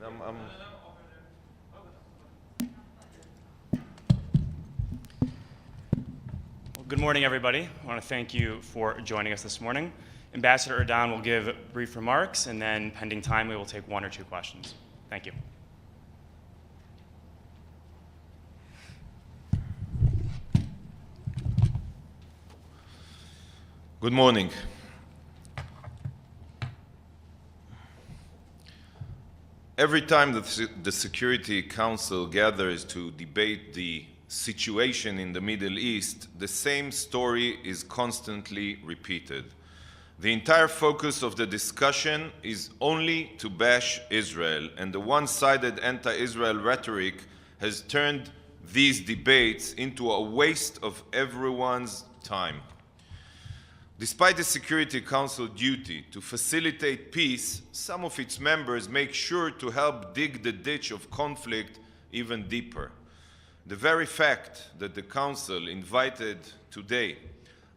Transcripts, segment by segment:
I'm Well, good morning, everybody. I want to thank you for joining us this morning. Ambassador Erdan will give brief remarks, and then, pending time, we will take one or two questions. Thank you. Good morning. Every time the Security Council gathers to debate the situation in the Middle East, the same story is constantly repeated. The entire focus of the discussion is only to bash Israel, and the one-sided anti-Israel rhetoric has turned these debates into a waste of everyone's time. Despite the Security Council duty to facilitate peace, some of its members make sure to help dig the ditch of conflict even deeper. The very fact that the Council invited today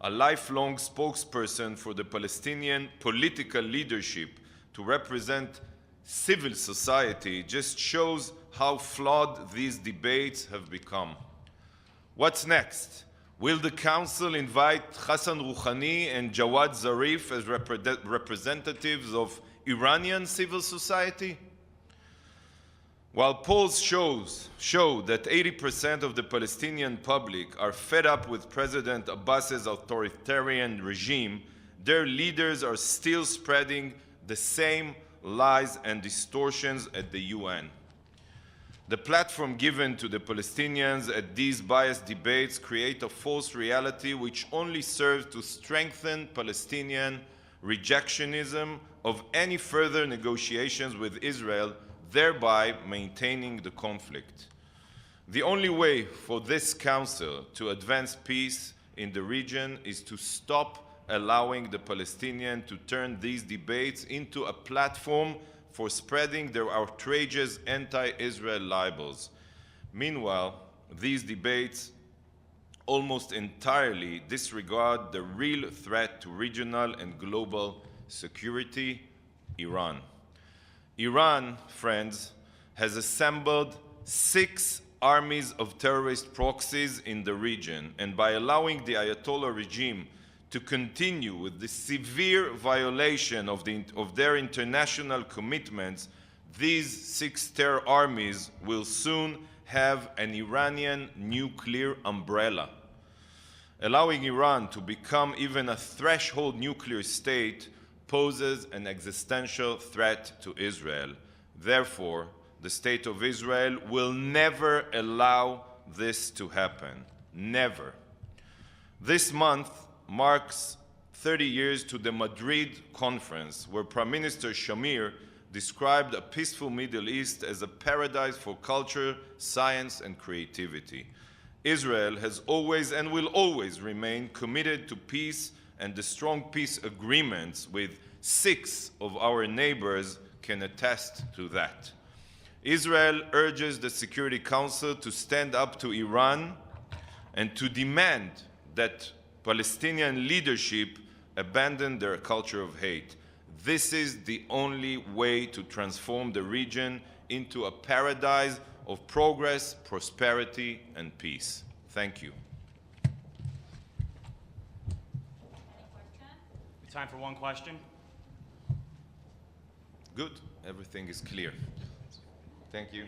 a lifelong spokesperson for the Palestinian political leadership to represent civil society just shows how flawed these debates have become. What's next? Will the Council invite Hassan Rouhani and Jawad Zarif as representatives of Iranian civil society? While polls show that 80% of the Palestinian public are fed up with President Abbas's authoritarian regime, their leaders are still spreading the same lies and distortions at the UN. The platform given to the Palestinians at these biased debates create a false reality which only serves to strengthen Palestinian rejectionism of any further negotiations with Israel, thereby maintaining the conflict. The only way for this Council to advance peace in the region is to stop allowing the Palestinians to turn these debates into a platform for spreading their outrageous anti-Israel libels. Meanwhile, these debates almost entirely disregard the real threat to regional and global security: Iran. Iran, friends, has assembled 6 armies of terrorist proxies in the region, and by allowing the Ayatollah regime to continue with the severe violation of their international commitments, these 6 terror armies will soon have an Iranian nuclear umbrella. Allowing Iran to become even a threshold nuclear state poses an existential threat to Israel. Therefore, the State of Israel will never allow this to happen. Never. This month marks 30 years to the Madrid conference, where Prime Minister Shamir described a peaceful Middle East as a paradise for culture, science, and creativity. Israel has always and will always remain committed to peace, and the strong peace agreements with 6 of our neighbors can attest to that. Israel urges the Security Council to stand up to Iran and to demand that Palestinian leadership abandon their culture of hate. This is the only way to transform the region into a paradise of progress, prosperity, and peace. Thank you. Time for one question. Good. Everything is clear. Thank you.